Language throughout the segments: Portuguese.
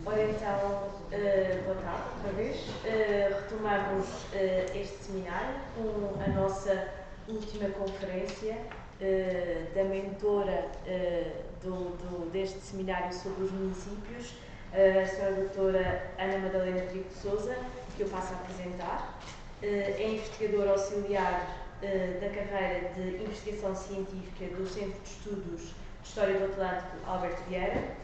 Ora então, boa tarde outra vez. Retomamos este seminário com a nossa última conferência da mentora deste seminário sobre os municípios, a Sra. Doutora Ana Madalena Trigo de Sousa, que eu passo a apresentar. É investigadora auxiliar da carreira de Investigação Científica do Centro de Estudos de História do Atlântico Alberto Vieira.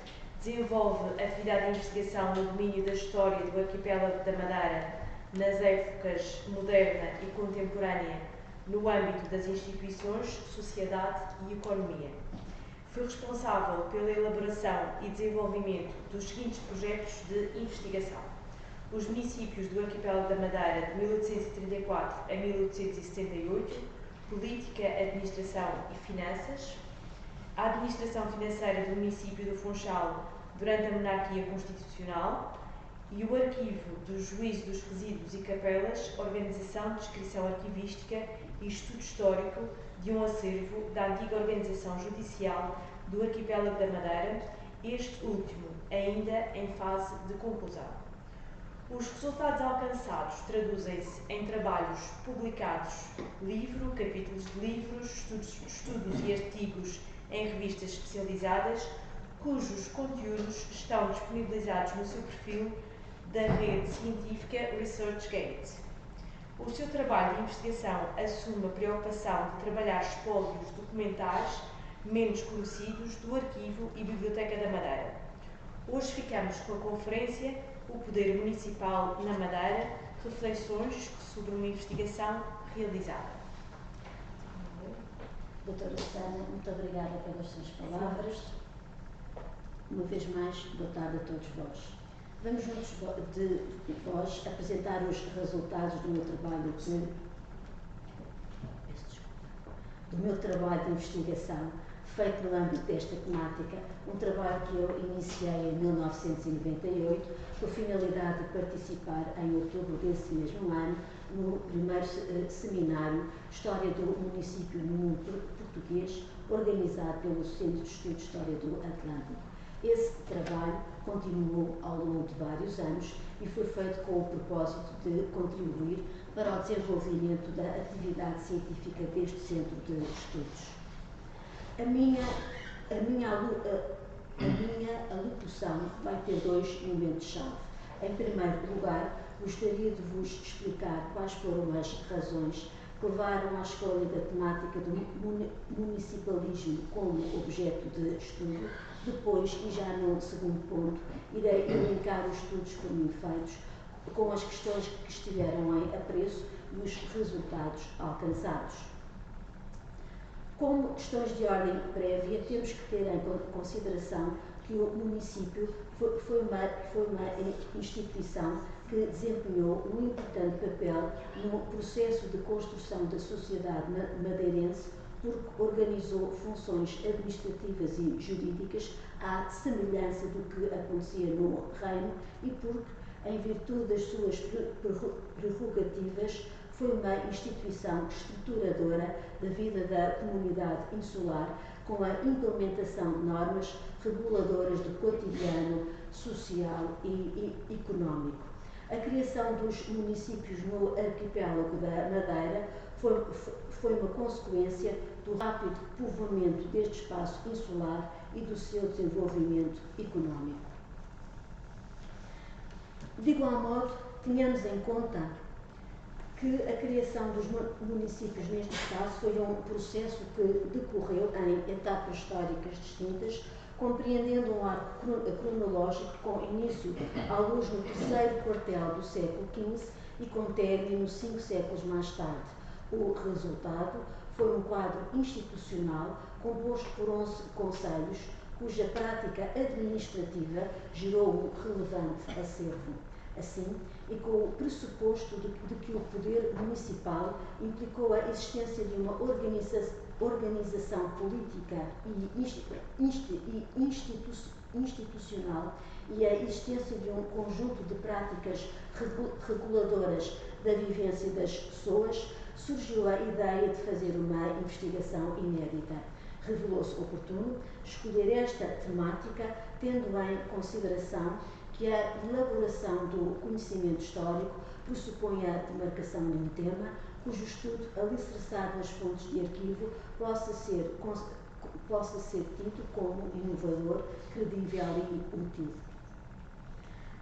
Desenvolve atividade de investigação no domínio da história do arquipélago da Madeira nas épocas moderna e contemporânea no âmbito das instituições, sociedade e economia. Foi responsável pela elaboração e desenvolvimento dos seguintes projetos de investigação: os municípios do arquipélago da Madeira de 1834 a 1878, política, administração e finanças, a administração financeira do município do Funchal durante a monarquia constitucional e o arquivo do juízo dos resíduos e capelas, organização, descrição arquivística e estudo histórico de um acervo da antiga organização judicial do arquipélago da Madeira, este último ainda em fase de conclusão. Os resultados alcançados traduzem-se em trabalhos publicados, livro, capítulos de livros, estudos e artigos em revistas especializadas, cujos conteúdos estão disponibilizados no seu perfil da rede científica ResearchGate. O seu trabalho de investigação assume a preocupação de trabalhar espólios documentares menos conhecidos do Arquivo e Biblioteca da Madeira. Hoje ficamos com a conferência O Poder Municipal na Madeira, reflexões sobre uma investigação realizada. Doutora Susana, muito obrigada pelas suas palavras. Uma vez mais, boa tarde a todos vós. Vamos juntos de vós apresentar os resultados do meu trabalho de investigação feito no âmbito desta temática, um trabalho que eu iniciei em 1998, com a finalidade de participar em outubro desse mesmo ano no primeiro seminário História do Município no Mundo Português, organizado pelo Centro de Estudos de História do Atlântico. Esse trabalho continuou ao longo de vários anos e foi feito com o propósito de contribuir para o desenvolvimento da atividade científica deste Centro de Estudos. A minha alocução vai ter dois momentos-chave. Em primeiro lugar, gostaria de vos explicar quais foram as razões que levaram à escolha da temática do municipalismo como objeto de estudo. Depois, e já no segundo ponto, irei elencar os estudos por mim feitos com as questões que estiveram em apreço e os resultados alcançados. Como questões de ordem prévia, temos que ter em consideração que o município foi uma instituição que desempenhou um importante papel no processo de construção da sociedade madeirense, porque organizou funções administrativas e jurídicas à semelhança do que acontecia no Reino e porque, em virtude das suas prerrogativas, foi uma instituição estruturadora da vida da comunidade insular, com a implementação de normas reguladoras do cotidiano social e económico. A criação dos municípios no arquipélago da Madeira foi uma consequência do rápido povoamento deste espaço insular e do seu desenvolvimento económico. De igual modo, tenhamos em conta que a criação dos municípios neste espaço foi um processo que decorreu em etapas históricas distintas, compreendendo um arco cronológico com início à luz no terceiro quartel do século XV e com término 5 séculos mais tarde. O resultado foi um quadro institucional composto por 11 concelhos, cuja prática administrativa gerou um relevante acervo. Assim, e com o pressuposto de que o poder municipal implicou a existência de uma organização política e institucional e a existência de um conjunto de práticas reguladoras da vivência das pessoas, surgiu a ideia de fazer uma investigação inédita. Revelou-se oportuno escolher esta temática, tendo em consideração que a elaboração do conhecimento histórico pressupõe a demarcação de um tema, cujo estudo, alicerçado nas fontes de arquivo, possa ser tido como inovador, credível e útil.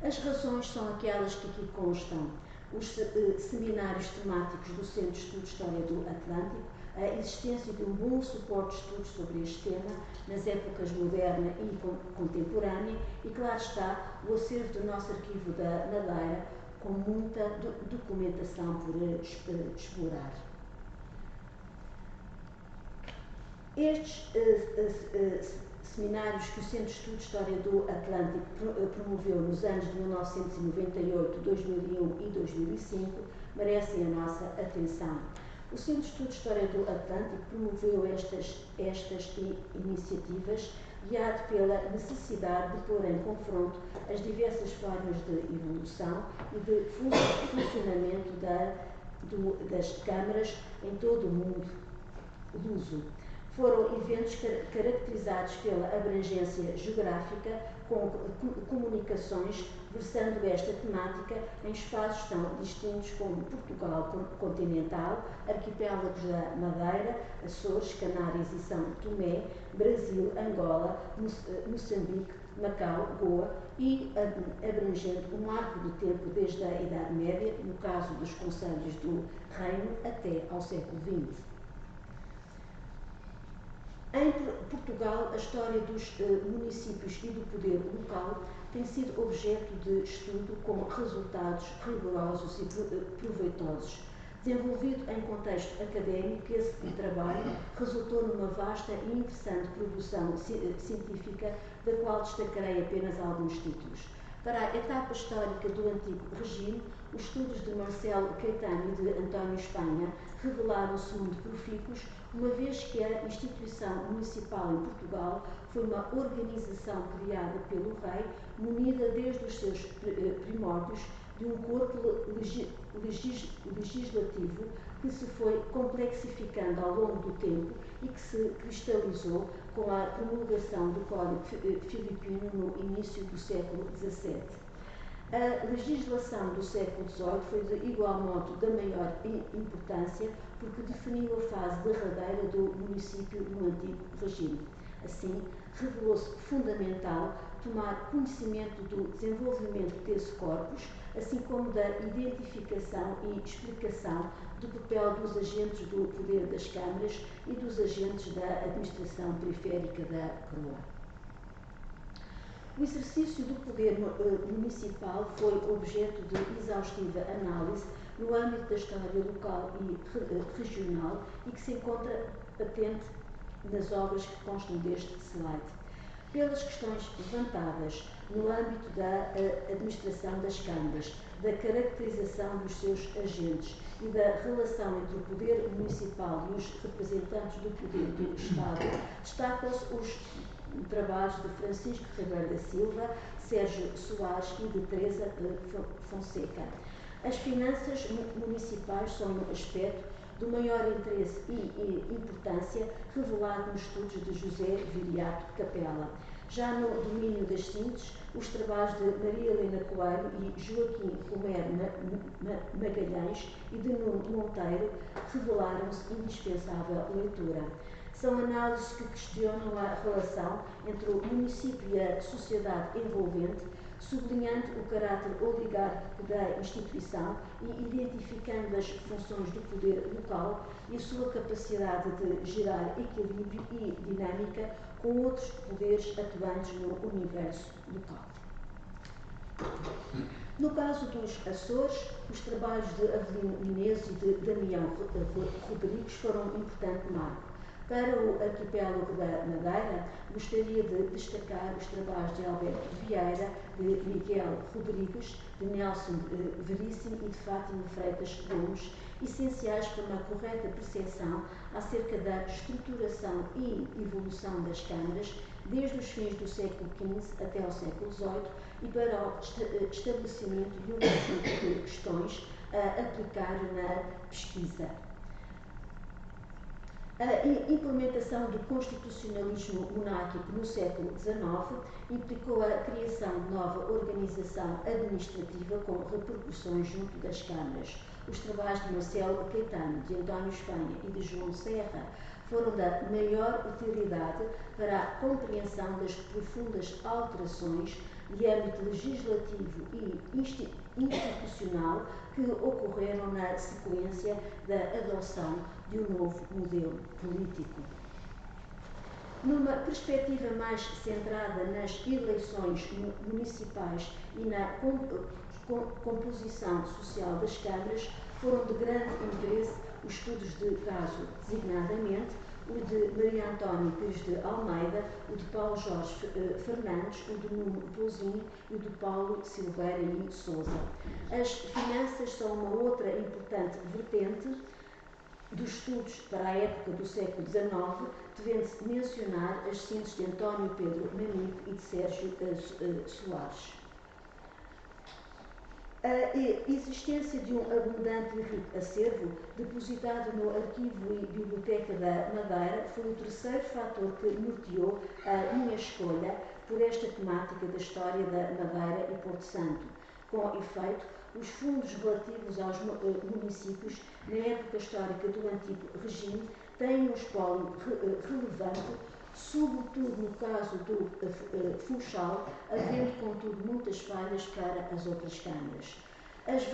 As razões são aquelas que aqui constam: os seminários temáticos do Centro de Estudo de História do Atlântico, a existência de um bom suporte de estudos sobre este tema nas épocas moderna e contemporânea e, claro está, o acervo do nosso arquivo da Madeira, com muita documentação por explorar. Estes seminários que o Centro de Estudo de História do Atlântico promoveu nos anos de 1998, 2001 e 2005 merecem a nossa atenção. O Centro de Estudo de História do Atlântico promoveu estas iniciativas guiado pela necessidade de pôr em confronto as diversas formas de evolução e de funcionamento das câmaras em todo o mundo luso. Foram eventos caracterizados pela abrangência geográfica, com comunicações versando esta temática em espaços tão distintos como Portugal continental, arquipélagos da Madeira, Açores, Canárias e São Tomé, Brasil, Angola, Moçambique, Macau, Goa e abrangendo um arco de tempo desde a Idade Média, no caso dos concelhos do Reino, até ao século XX. Em Portugal, a história dos municípios e do poder local tem sido objeto de estudo com resultados rigorosos e proveitosos. Desenvolvido em contexto académico, esse trabalho resultou numa vasta e interessante produção científica, da qual destacarei apenas alguns títulos. Para a etapa histórica do antigo regime, os estudos de Marcelo Caetano e de António Espanha revelaram-se muito profícuos, uma vez que a instituição municipal em Portugal foi uma organização criada pelo rei, munida desde os seus primórdios de um corpo legislativo que se foi complexificando ao longo do tempo e que se cristalizou com a promulgação do Código Filipino no início do século XVII. A legislação do século XVIII foi de igual modo da maior importância, porque definiu a fase derradeira do município no antigo regime. Assim, revelou-se fundamental tomar conhecimento do desenvolvimento desse corpus, assim como da identificação e explicação do papel dos agentes do poder das câmaras e dos agentes da administração periférica da coroa. O exercício do poder municipal foi objeto de exaustiva análise no âmbito da história local e regional e que se encontra patente nas obras que constam deste slide. Pelas questões levantadas no âmbito da administração das câmaras, da caracterização dos seus agentes e da relação entre o poder municipal e os representantes do poder do Estado, destacam-se os trabalhos de Francisco Ribeiro da Silva, Sérgio Soares e de Teresa Fonseca. As finanças municipais são um aspecto do maior interesse e importância revelado nos estudos de José Viriato Capella. Já no domínio das síntese, os trabalhos de Maria Helena Coelho e Joaquim Romero Magalhães e de Nuno Monteiro revelaram-se indispensável leitura. São análises que questionam a relação entre o município e a sociedade envolvente, sublinhando o caráter oligárquico da instituição e identificando as funções do poder local e a sua capacidade de gerar equilíbrio e dinâmica com outros poderes atuantes no universo local. No caso dos Açores, os trabalhos de Avelino Menezes e de Damião Rodrigues foram um importante marco. Para o arquipélago da Madeira, gostaria de destacar os trabalhos de Alberto Vieira, de Miguel Rodrigues, de Nelson Veríssimo e de Fátima Freitas Gomes, essenciais para uma correta percepção acerca da estruturação e evolução das câmaras desde os fins do século XV até ao século XVIII e para o estabelecimento de um conjunto de questões a aplicar na pesquisa. A implementação do constitucionalismo monárquico no século XIX implicou a criação de nova organização administrativa com repercussões junto das câmaras. Os trabalhos de Marcelo Caetano, de António Espanha e de João Serra foram da maior utilidade para a compreensão das profundas alterações de âmbito legislativo e institucional que ocorreram na sequência da adoção de um novo modelo político. Numa perspectiva mais centrada nas eleições municipais e na composição social das câmaras, foram de grande interesse os estudos de caso, designadamente o de Maria Antónia Pires de Almeida, o de Paulo Jorge Fernandes, o de Nuno Pousinho e o de Paulo Silveira e Sousa. As finanças são uma outra importante vertente dos estudos para a época do século XIX, devendo-se mencionar as síntese de António Pedro Manique e de Sérgio Soares. A existência de um abundante e rico acervo, depositado no Arquivo e Biblioteca da Madeira, foi o terceiro fator que norteou a minha escolha por esta temática da história da Madeira e Porto Santo. Com efeito, os fundos relativos aos municípios, na época histórica do antigo regime, têm um espólio relevante, sobretudo no caso do Funchal, havendo, contudo, muitas falhas para as outras câmaras. As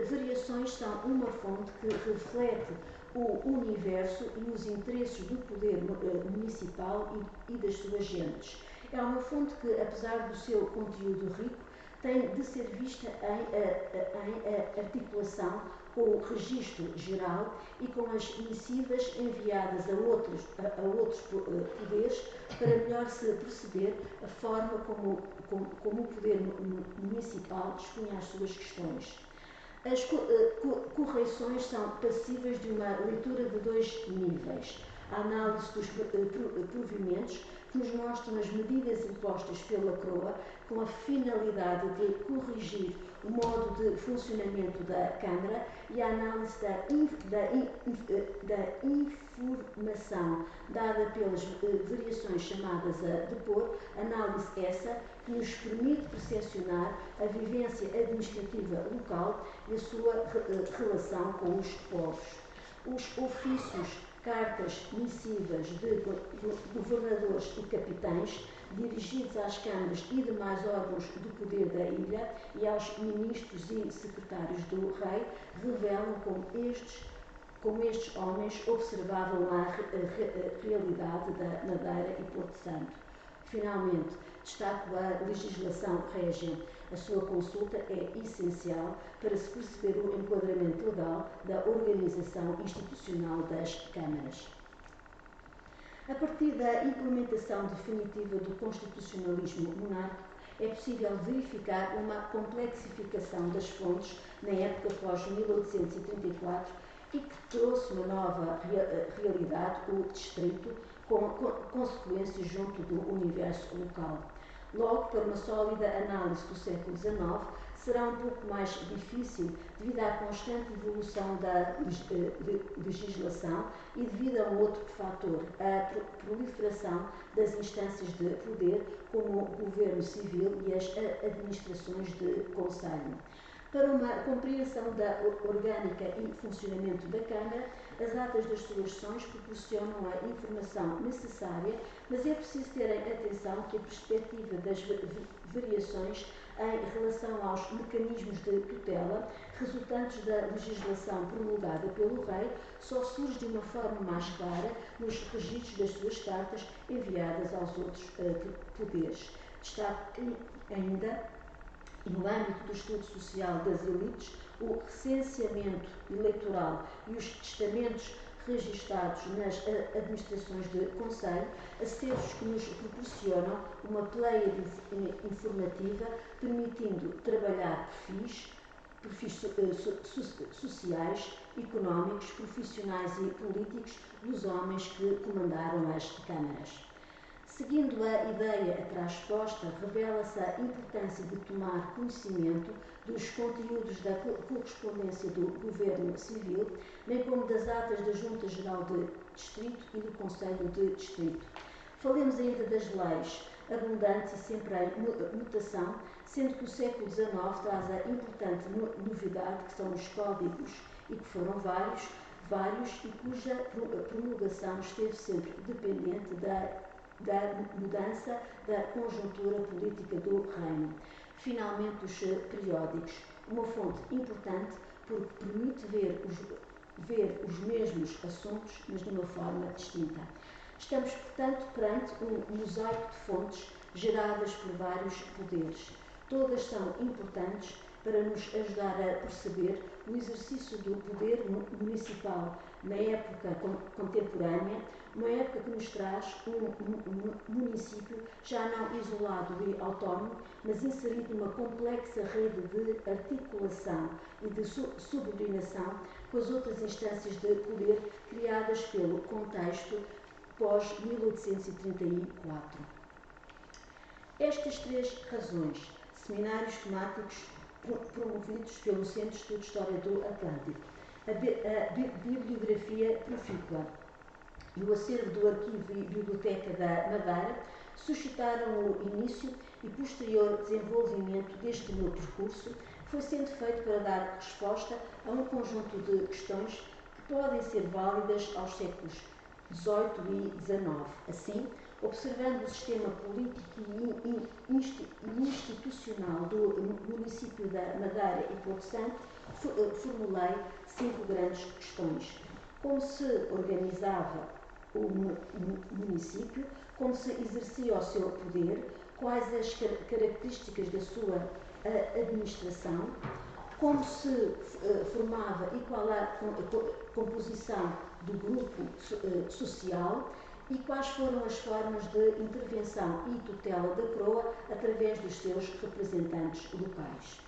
variações são uma fonte que reflete o universo e os interesses do poder municipal e das suas gentes. É uma fonte que, apesar do seu conteúdo rico, tem de ser vista em articulação com o registro geral e com as missivas enviadas a outros poderes para melhor se perceber a forma como o poder municipal dispunha as suas questões. As correções são passíveis de uma leitura de dois níveis. A análise dos provimentos, que nos mostram as medidas impostas pela Croa com a finalidade de corrigir o modo de funcionamento da Câmara, e a análise da informação dada pelas variações chamadas a depor, análise essa que nos permite percepcionar a vivência administrativa local e a sua relação com os povos. Os ofícios, cartas, missivas de governadores e capitães, dirigidos às câmaras e demais órgãos do poder da ilha e aos ministros e secretários do rei, revelam como estes homens observavam a realidade da Madeira e Porto Santo. Finalmente, destaco a legislação régia. A sua consulta é essencial para se perceber o enquadramento legal da organização institucional das câmaras. A partir da implementação definitiva do constitucionalismo monárquico, é possível verificar uma complexificação das fontes na época pós-1834 e que trouxe uma nova realidade, o distrito, com consequências junto do universo local. Logo, para uma sólida análise do século XIX, será um pouco mais difícil devido à constante evolução da legislação e devido a um outro fator, a proliferação das instâncias de poder, como o governo civil e as administrações de conselho. Para uma compreensão da orgânica e funcionamento da Câmara, as atas das suas sessões proporcionam a informação necessária, mas é preciso ter em atenção que a perspectiva das variações em relação aos mecanismos de tutela resultantes da legislação promulgada pelo rei só surge de uma forma mais clara nos registros das suas cartas enviadas aos outros poderes. Destaque ainda, no âmbito do estudo social das elites, o recenseamento eleitoral e os testamentos registados nas administrações de conselho, acervos que nos proporcionam uma pleia informativa, permitindo trabalhar perfis sociais, económicos, profissionais e políticos dos homens que comandaram as câmaras. Seguindo a ideia atrás exposta, revela-se a importância de tomar conhecimento dos conteúdos da correspondência do Governo Civil, bem como das atas da Junta Geral de Distrito e do Conselho de Distrito. Falemos ainda das leis, abundantes e sempre em mutação, sendo que o século XIX traz a importante novidade que são os códigos, e que foram vários, e cuja promulgação esteve sempre dependente da mudança da conjuntura política do reino. Finalmente, os periódicos, uma fonte importante porque permite ver os mesmos assuntos, mas de uma forma distinta. Estamos, portanto, perante um mosaico de fontes geradas por vários poderes. Todas são importantes para nos ajudar a perceber o exercício do poder municipal na época contemporânea, uma época que nos traz um município já não isolado e autónomo, mas inserido numa complexa rede de articulação e de subordinação com as outras instâncias de poder criadas pelo contexto pós-1834. Estas três razões, seminários temáticos promovidos pelo Centro de Estudo de História do Atlântico, a bibliografia profícua e o acervo do Arquivo e Biblioteca da Madeira suscitaram o início e posterior desenvolvimento deste meu percurso, que foi sendo feito para dar resposta a um conjunto de questões que podem ser válidas aos séculos XVIII e XIX. Assim, observando o sistema político e institucional do município da Madeira e Porto Santo, formulei 5 grandes questões. Como se organizava o município, como se exercia o seu poder, quais as características da sua administração, como se formava e qual a composição do grupo social e quais foram as formas de intervenção e tutela da coroa através dos seus representantes locais.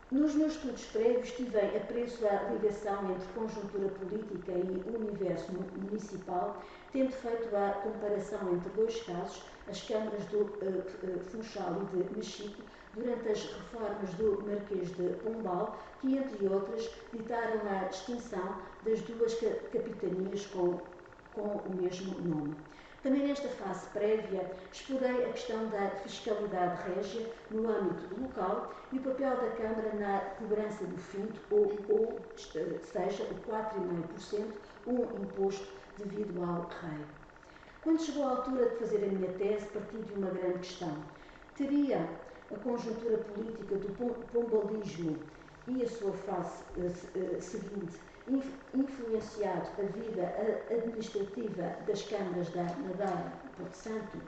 Nos meus estudos prévios tive apreço a ligação entre conjuntura política e universo municipal, tendo feito a comparação entre 2 casos, as câmaras do Funchal e de Mexico, durante as reformas do Marquês de Pombal, que, entre outras, ditaram a extinção das 2 capitanias com o mesmo nome. Também nesta fase prévia, explorei a questão da fiscalidade régia no âmbito local e o papel da Câmara na cobrança do finto, ou seja, o 4,5%, um imposto devido ao rei. Quando chegou a altura de fazer a minha tese, parti de uma grande questão. Teria a conjuntura política do pombalismo e a sua fase seguinte influenciado a vida administrativa das câmaras da Madeira e Porto Santo?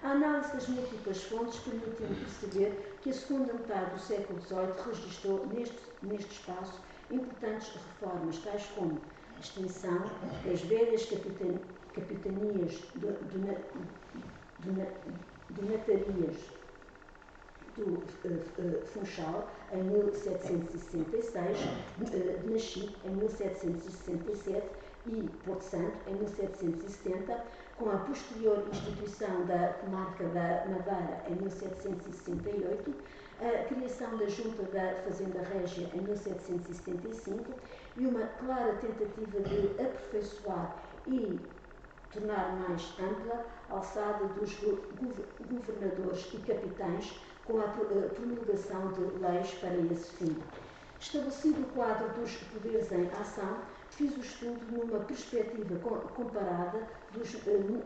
A análise das múltiplas fontes permitiu-me perceber que a segunda metade do século XVIII registrou neste espaço importantes reformas, tais como a extinção das velhas capitanias donatarias do Funchal em 1766, de Mexico em 1767 e Porto Santo em 1770, com a posterior instituição da Comarca da Madeira em 1768, a criação da Junta da Fazenda Régia em 1775 e uma clara tentativa de aperfeiçoar e tornar mais ampla a alçada dos governadores e capitães com a promulgação de leis para esse fim. Estabelecido o quadro dos poderes em ação, fiz o estudo numa perspectiva comparada dos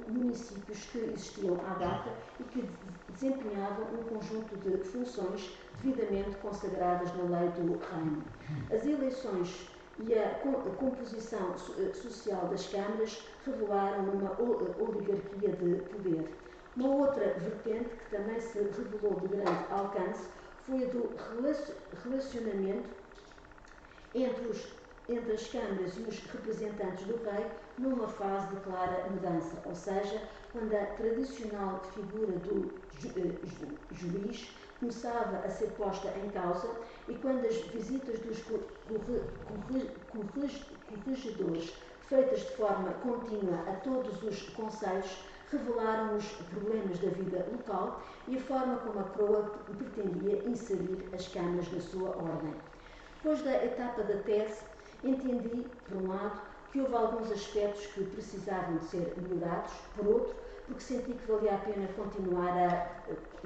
municípios que existiam à data e que desempenhavam um conjunto de funções devidamente consagradas na lei do reino. As eleições e a composição social das câmaras revelaram uma oligarquia de poder. Uma outra vertente que também se revelou de grande alcance foi a do relacionamento entre as câmaras e os representantes do rei numa fase de clara mudança, ou seja, quando a tradicional figura do juiz começava a ser posta em causa e quando as visitas dos corregedores, feitas de forma contínua a todos os concelhos, revelaram os problemas da vida local e a forma como a CROA pretendia inserir as câmaras na sua ordem. Depois da etapa da tese, entendi, por um lado, que houve alguns aspectos que precisavam de ser melhorados, por outro, porque senti que valia a pena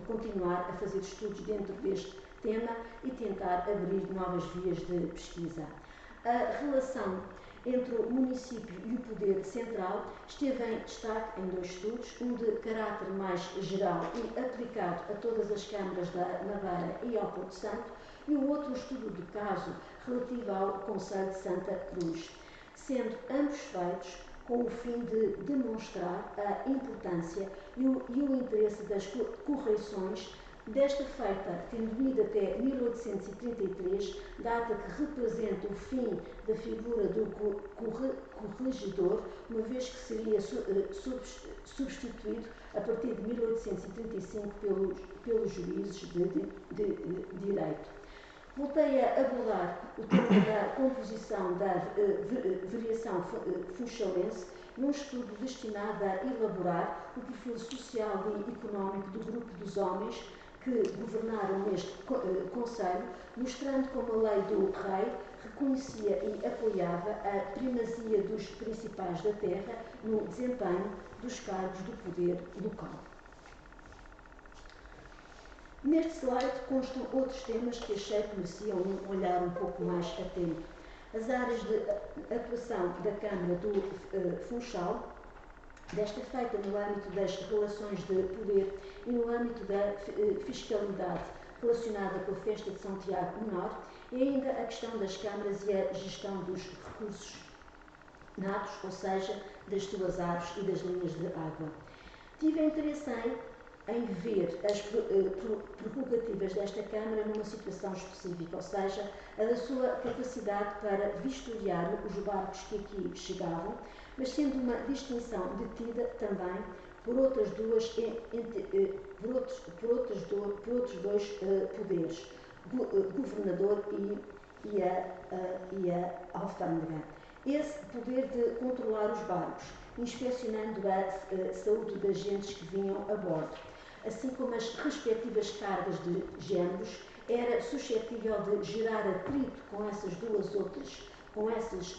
continuar a fazer estudos dentro deste tema e tentar abrir novas vias de pesquisa. A relação entre o município e o poder central esteve em destaque em 2 estudos, um de caráter mais geral e aplicado a todas as câmaras da Madeira e ao Porto Santo, e o outro estudo de caso relativo ao Concelho de Santa Cruz, sendo ambos feitos com o fim de demonstrar a importância e o interesse das correições desta feita, tendo ido até 1833, data que representa o fim da figura do corregedor, uma vez que seria substituído a partir de 1835 pelos juízes de direito. Voltei a abordar o tema da composição da variação funchalense num estudo destinado a elaborar o perfil social e económico do grupo dos homens que governaram este Conselho, mostrando como a lei do rei reconhecia e apoiava a primazia dos principais da terra no desempenho dos cargos do poder local. Neste slide constam outros temas que achei que mereciam um olhar um pouco mais atento. As áreas de atuação da Câmara do Funchal, desta feita no âmbito das relações de poder e no âmbito da fiscalidade relacionada com a festa de São Tiago Menor, e ainda a questão das câmaras e a gestão dos recursos natos, ou seja, das suas árvores e das linhas de água. Tive interesse em ver as prerrogativas desta Câmara numa situação específica, ou seja, a da sua capacidade para vistoriar os barcos que aqui chegavam, mas sendo uma distinção detida também por outros dois poderes, governador e a alfândega. Esse poder de controlar os barcos, inspecionando a saúde das gentes que vinham a bordo, assim como as respectivas cargas de géneros, era suscetível de gerar atrito com essas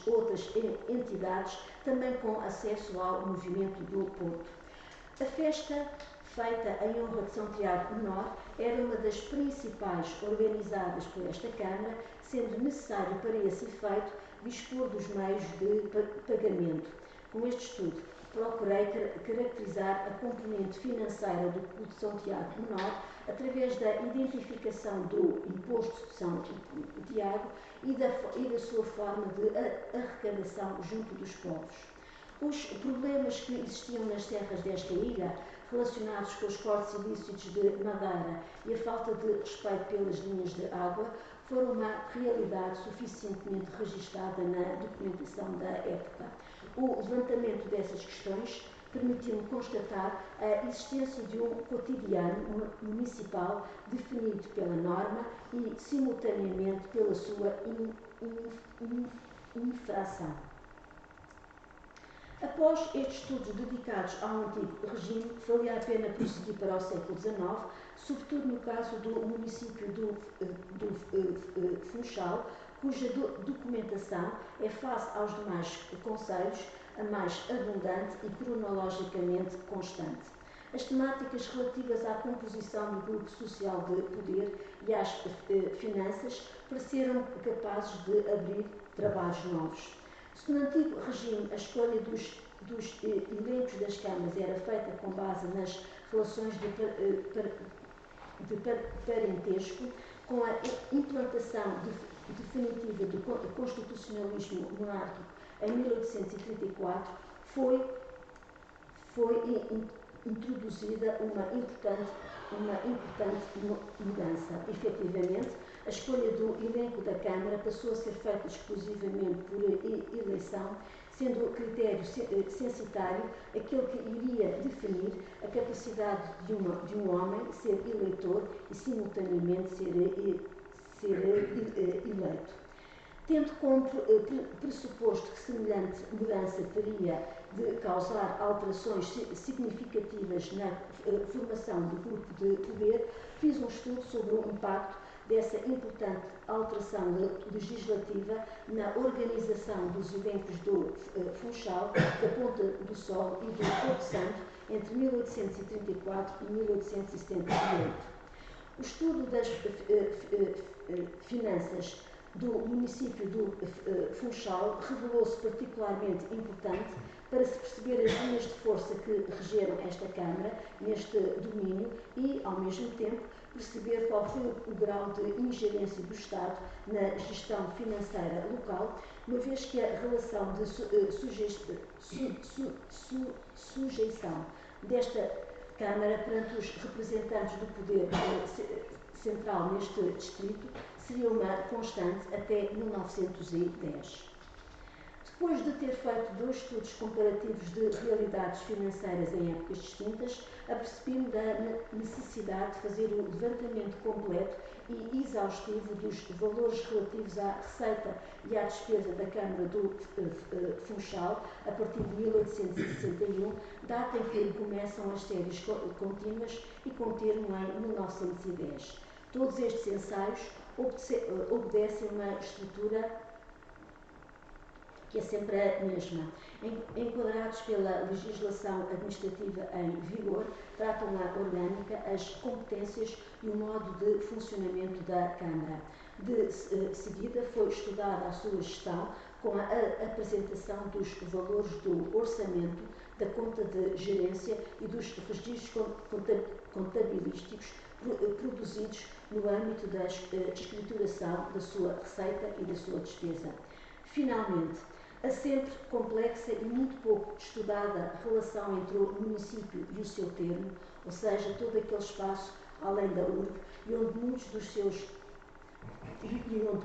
outras entidades, também com acesso ao movimento do Porto. A festa, feita em honra de São Tiago Menor, era uma das principais organizadas por esta Câmara, sendo necessário para esse efeito dispor dos meios de pagamento. Com este estudo, procurei caracterizar a componente financeira do culto de São Tiago Menor através da identificação do imposto de São Tiago e da sua forma de arrecadação junto dos povos. Os problemas que existiam nas terras desta ilha, relacionados com os cortes ilícitos de madeira e a falta de respeito pelas linhas de água, foram uma realidade suficientemente registada na documentação da época. O levantamento dessas questões permitiu-me constatar a existência de um cotidiano municipal definido pela norma e, simultaneamente, pela sua infração. Após estes estudos dedicados ao antigo regime, valia a pena prosseguir para o século XIX, sobretudo no caso do município do Funchal, cuja documentação é, face aos demais concelhos, a mais abundante e cronologicamente constante. As temáticas relativas à composição do grupo social de poder e às finanças pareceram capazes de abrir trabalhos novos. Se no antigo regime a escolha dos elencos das câmaras era feita com base nas relações de parentesco, com a implantação definitiva do constitucionalismo monárquico em 1834, foi introduzida uma importante mudança. Efetivamente, a escolha do elenco da Câmara passou a ser feita exclusivamente por eleição, sendo o critério censitário aquele que iria definir a capacidade de um homem ser eleitor e, simultaneamente, ser eleito. Tendo como pressuposto que semelhante mudança teria de causar alterações significativas na formação do grupo de poder, fiz um estudo sobre o impacto dessa importante alteração legislativa na organização dos eventos do Funchal, da Ponta do Sol e do Porto Santo entre 1834 e 1878. O estudo das finanças do município do Funchal revelou-se particularmente importante para se perceber as linhas de força que regeram esta Câmara neste domínio e, ao mesmo tempo, perceber qual foi o grau de ingerência do Estado na gestão financeira local, uma vez que a relação de sujeição desta Câmara perante os representantes do poder central neste distrito seria uma constante até 1910. Depois de ter feito 2 estudos comparativos de realidades financeiras em épocas distintas, apercebi-me da necessidade de fazer o levantamento completo e exaustivo dos valores relativos à receita e à despesa da Câmara do Funchal a partir de 1861, data em que começam as séries contínuas e com termo em 1910. Todos estes ensaios obedecem a uma estrutura que é sempre a mesma. Enquadrados pela legislação administrativa em vigor, tratam a orgânica, as competências e o modo de funcionamento da Câmara. De seguida, foi estudada a sua gestão com a apresentação dos valores do orçamento, da conta de gerência e dos registros contabilísticos produzidos no âmbito da escrituração da sua receita e da sua despesa. Finalmente, a sempre complexa e muito pouco estudada relação entre o município e o seu termo, ou seja, todo aquele espaço além da urbe, e onde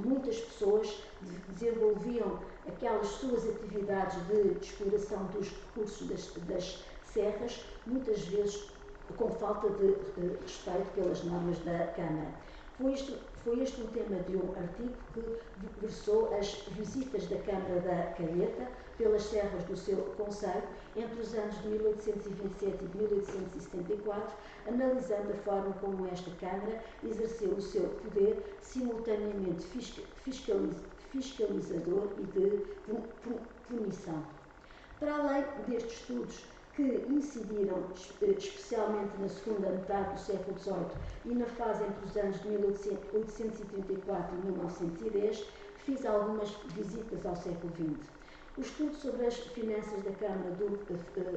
muitas pessoas desenvolviam aquelas suas atividades de exploração dos recursos das serras, muitas vezes com falta de respeito pelas normas da Câmara. Foi este o tema de um artigo que versou as visitas da Câmara da Calheta pelas serras do seu concelho entre os anos de 1827 e de 1874, analisando a forma como esta Câmara exerceu o seu poder simultaneamente fiscalizador e de punição. Para além destes estudos que incidiram especialmente na segunda metade do século XVIII e na fase entre os anos de 1834 e 1910, fiz algumas visitas ao século XX. O estudo sobre as finanças da Câmara do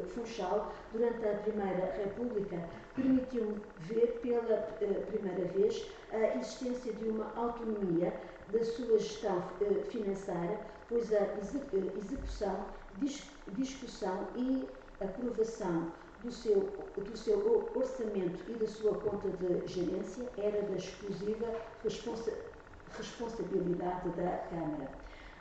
Funchal durante a Primeira República permitiu-me ver pela primeira vez a existência de uma autonomia da sua gestão financeira, pois a execução, discussão e aprovação do seu orçamento e da sua conta de gerência era da exclusiva responsabilidade da Câmara.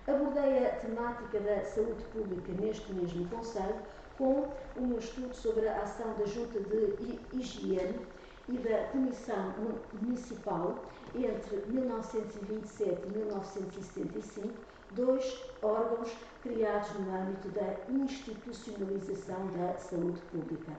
Abordei a temática da saúde pública neste mesmo concelho com o meu estudo sobre a ação da Junta de Higiene e da Comissão Municipal entre 1927 e 1975, 2 órgãos criados no âmbito da institucionalização da saúde pública.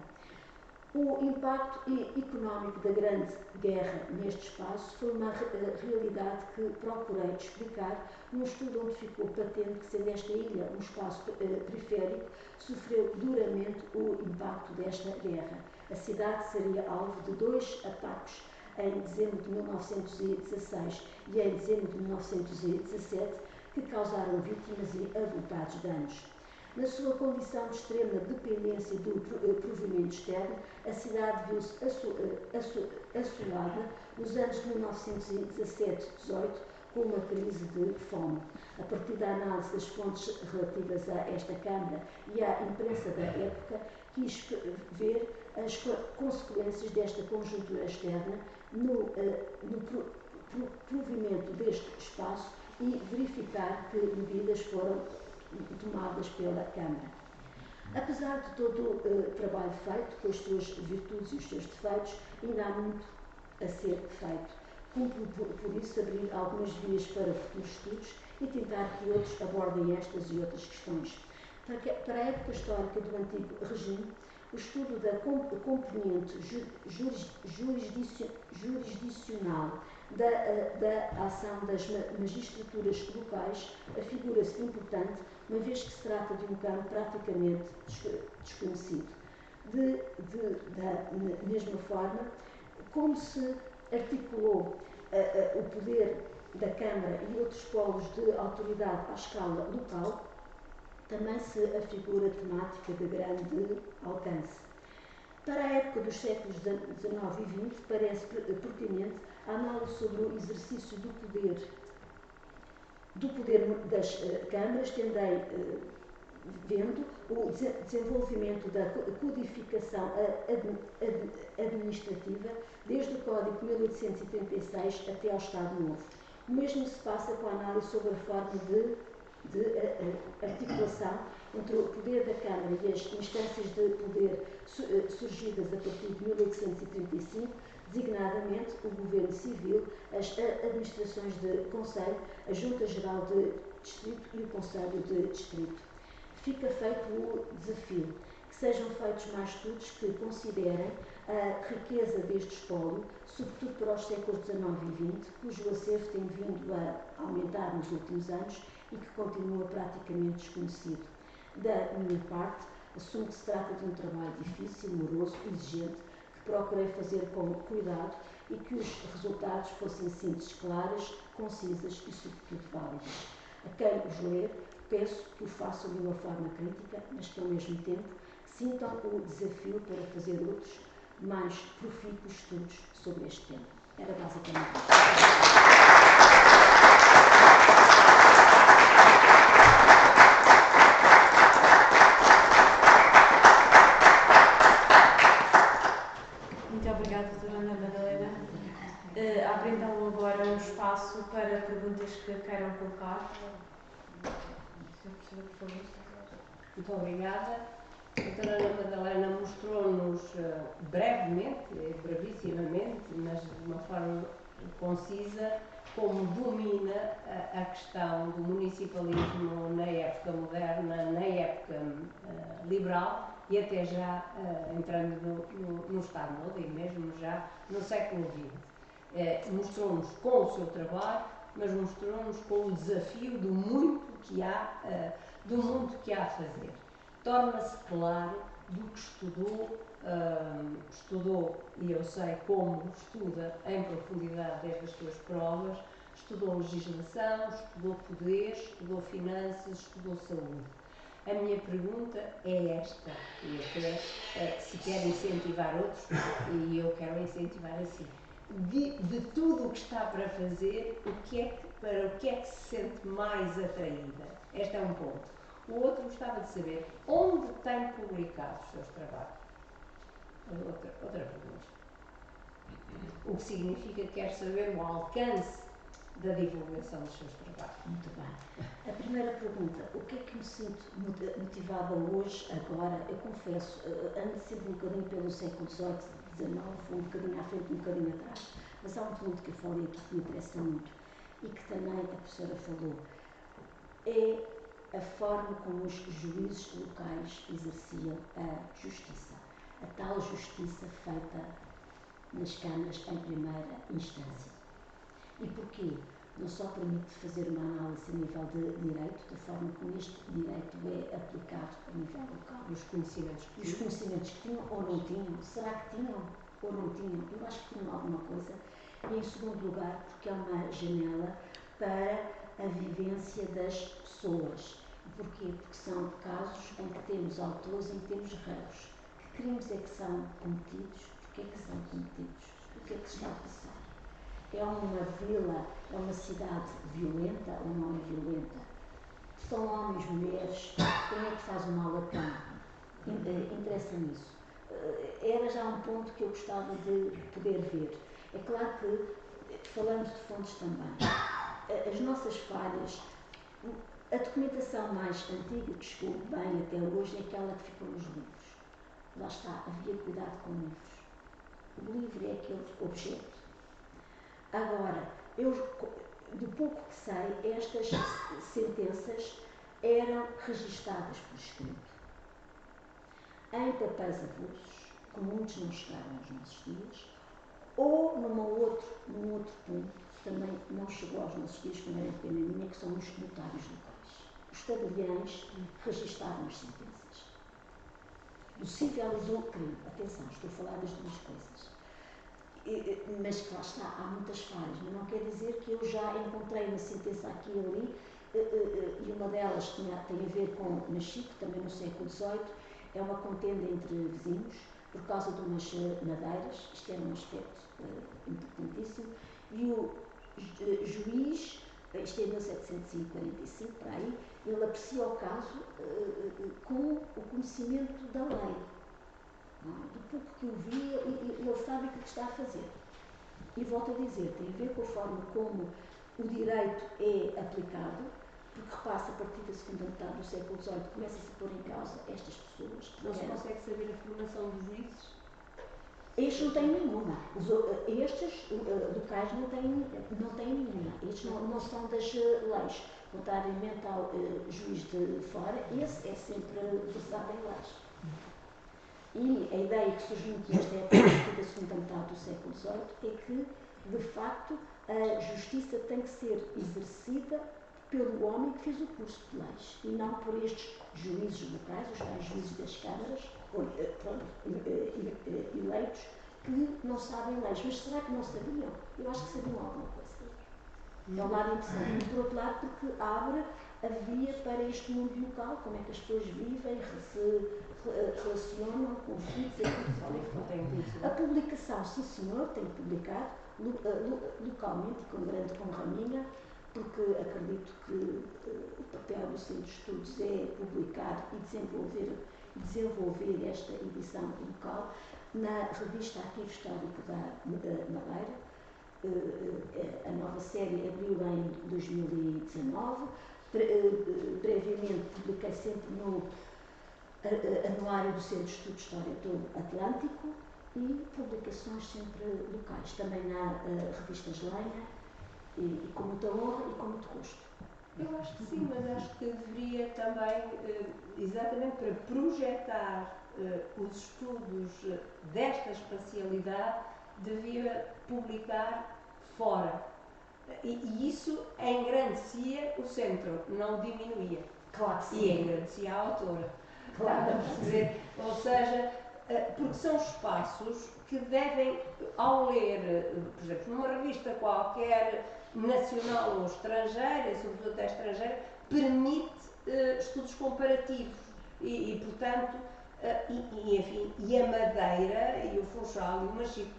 O impacto económico da Grande Guerra neste espaço foi uma realidade que procurei explicar num estudo onde ficou patente que, sendo esta ilha um espaço periférico, sofreu duramente o impacto desta guerra. A cidade seria alvo de 2 ataques em dezembro de 1916 e em dezembro de 1917, que causaram vítimas e avultados danos. Na sua condição de extrema dependência do provimento externo, a cidade viu-se assolada nos anos de 1917-18 com uma crise de fome. A partir da análise das fontes relativas a esta Câmara e à imprensa da época, quis ver as consequências desta conjuntura externa no provimento deste espaço e verificar que medidas foram tomadas pela Câmara. Apesar de todo o trabalho feito, com as suas virtudes e os seus defeitos, ainda há muito a ser feito. Cumpre por isso abrir algumas vias para futuros estudos e tentar que outros abordem estas e outras questões. Para a época histórica do antigo regime, o estudo da componente jurisdicional da ação das magistraturas locais afigura-se importante, uma vez que se trata de um campo praticamente desconhecido. Da mesma forma, como se articulou o poder da Câmara e outros polos de autoridade à escala local, também se afigura temática de grande alcance. Para a época dos séculos XIX e XX, parece pertinente a análise sobre o exercício do poder das câmaras, tendem vendo o desenvolvimento da codificação administrativa desde o Código de 1836 até ao Estado Novo. O mesmo se passa com a análise sobre a forma de articulação entre o poder da Câmara e as instâncias de poder surgidas a partir de 1835, designadamente o Governo Civil, as administrações de Conselho, a Junta Geral de Distrito e o Conselho de Distrito. Fica feito o desafio que sejam feitos mais estudos que considerem a riqueza deste espólio, sobretudo para os séculos XIX e XX, cujo acervo tem vindo a aumentar nos últimos anos e que continua praticamente desconhecido. Da minha parte, assumo que se trata de um trabalho difícil, moroso, exigente, que procurei fazer com cuidado e que os resultados fossem sínteses claras, concisas e, sobretudo, válidas. A quem os ler, peço que o façam de uma forma crítica, mas que, ao mesmo tempo, sintam o desafio para fazer outros, mais profícuos estudos sobre este tema. Era basicamente isto. Abre então agora um espaço para perguntas que queiram colocar. Sr. Professor, por favor. Muito obrigada. A doutora Ana Madalena mostrou-nos brevissimamente, mas de uma forma concisa, como domina a questão do municipalismo na época moderna, na época liberal e até já entrando no Estado Novo e mesmo já no século XX. Mostrou-nos com o seu trabalho, mas mostrou-nos com o desafio do muito que há, do mundo que há a fazer. Torna-se claro do que estudou, e eu sei como estuda em profundidade desde as suas provas, estudou legislação, estudou poder, estudou finanças, estudou saúde. A minha pergunta é esta, e até se quer incentivar outros, e eu quero incentivar assim. De tudo o que está para fazer, para o que é que se sente mais atraída? Este é um ponto. O outro gostava de saber onde tem publicado os seus trabalhos. Outra pergunta. O que significa que quer saber o alcance da divulgação dos seus trabalhos. Muito bem. A primeira pergunta, o que é que me sinto motivada hoje, agora? Eu confesso, ando sempre um bocadinho pelo século XVIII, XIX, um bocadinho à frente, um bocadinho atrás. Mas há um ponto que eu falei aqui que me interessa muito e que também a professora falou. É a forma como os juízes locais exerciam a justiça. A tal justiça feita nas câmaras em primeira instância. E porquê? Não só permite fazer uma análise a nível de direito, da forma como este direito é aplicado a nível local. Os conhecimentos que tinham ou não tinham. Será que tinham ou não tinham? Eu acho que tinham alguma coisa. E em segundo lugar, porque é uma janela para a vivência das pessoas. Porquê? Porque são casos em que temos autores, em que temos réus. Que crimes é que são cometidos? Porquê é que são cometidos? O que é que se está a passar? É uma vila, é uma cidade violenta ou não é violenta? São homens, mulheres? Quem é que faz o mal a quem? Interessa-me isso. Era já um ponto que eu gostava de poder ver. É claro que, falando de fontes também, as nossas falhas, a documentação mais antiga que chegou bem até hoje é aquela que ficou nos livros. Lá está, havia cuidado com livros. O livro é aquele objeto. Agora, do pouco que sei, estas sentenças eram registadas por escrito em papéis avulsos, que muitos não chegaram aos nossos dias, ou num outro ponto, que também não chegou aos nossos dias, que não era pena minha, que são os notários locais. Os tabeliães registaram as sentenças. Possível do crime. Atenção, estou a falar das duas coisas. Mas que lá está, há muitas falhas, mas não quer dizer que eu já encontrei uma sentença aqui e ali, e uma delas tem a ver com Machico, também no século XVIII, é uma contenda entre vizinhos, por causa de umas madeiras, isto era um aspecto importantíssimo, e o juiz, isto é 1745, para aí, ele aprecia o caso com o conhecimento da lei. Do pouco que eu vi, ele sabe o que está a fazer. E volto a dizer, tem a ver com a forma como o direito é aplicado, porque repassa a partir da segunda metade do século XVIII, começa-se a pôr em causa estas pessoas. Não se consegue saber a formação dos juízes? Estes não têm nenhuma. Estes locais não têm nenhuma. Estes não são das leis. Contrariamente ao juiz de fora, esse é sempre versado em leis. E a ideia que surgiu nesta época, a partir da segunda metade do século XVIII, é que, de facto, a justiça tem que ser exercida pelo homem que fez o curso de leis, e não por estes juízes locais, os tais juízes das câmaras, eleitos, que não sabem leis. Mas será que não sabiam? Eu acho que sabiam alguma coisa. É um lado interessante. E por outro lado, porque abre a via para este mundo local, como é que as pessoas vivem, se relacionam, conflitos, etc. A publicação, sim senhor, tem publicado localmente e com grande honra minha, porque acredito que o papel do Centro de Estudos é publicar e desenvolver esta edição local na revista Arquivo Histórico da Madeira. A nova série abriu em 2019. Previamente publiquei sempre no anuário do Centro de Estudos de História do Atlântico e publicações sempre locais, também na revista Lenha, e com muita honra e com muito gosto. Eu acho que sim, mas acho que deveria também, exatamente para projetar os estudos desta espacialidade, devia publicar fora. E isso engrandecia o centro, não diminuía. Claro que sim. E engrandecia a autora. Claro. Ou seja, porque são espaços que devem, ao ler, por exemplo, numa revista qualquer, nacional ou estrangeira, sobretudo até estrangeira, permite estudos comparativos. E portanto, enfim, e a Madeira, e o Funchal, e o Machico,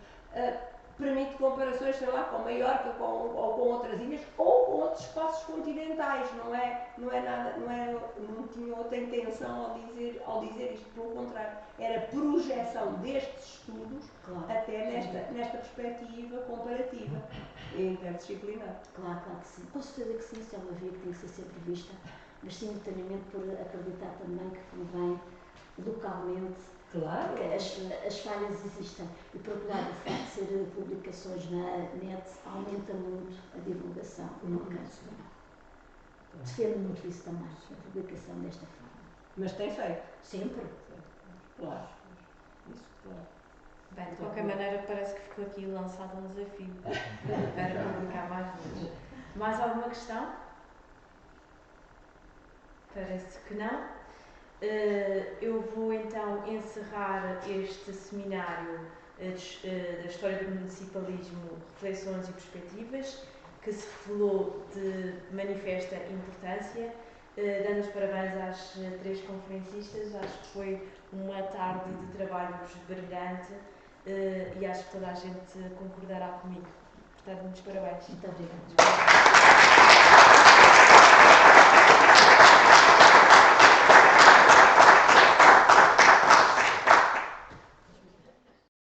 permite comparações, sei lá, com Maiorca, ou com outras ilhas, ou com outros espaços continentais, não tinha outra intenção ao dizer isto, pelo contrário, era projeção destes estudos, claro, até nesta perspectiva comparativa e interdisciplinar. Claro que sim. Com certeza que sim, isso é uma via que tem que ser sempre vista, mas simultaneamente por acreditar também que convém localmente. Claro. As falhas existem. E, por outro lado, o facto de ser publicações na net aumenta muito a divulgação no alcance. Defendo muito isso também, a publicação desta forma. Mas tem feito? Sempre. Claro. Isso, claro. Bem, de qualquer maneira, parece que ficou aqui lançado um desafio para publicar mais vezes. Mais alguma questão? Parece que não. Eu vou então encerrar este seminário da História do Municipalismo, Reflexões e Perspectivas, que se revelou de manifesta importância, dando os parabéns às 3 conferencistas. Acho que foi uma tarde de trabalhos brilhante e acho que toda a gente concordará comigo. Portanto, muitos parabéns. Muito obrigada.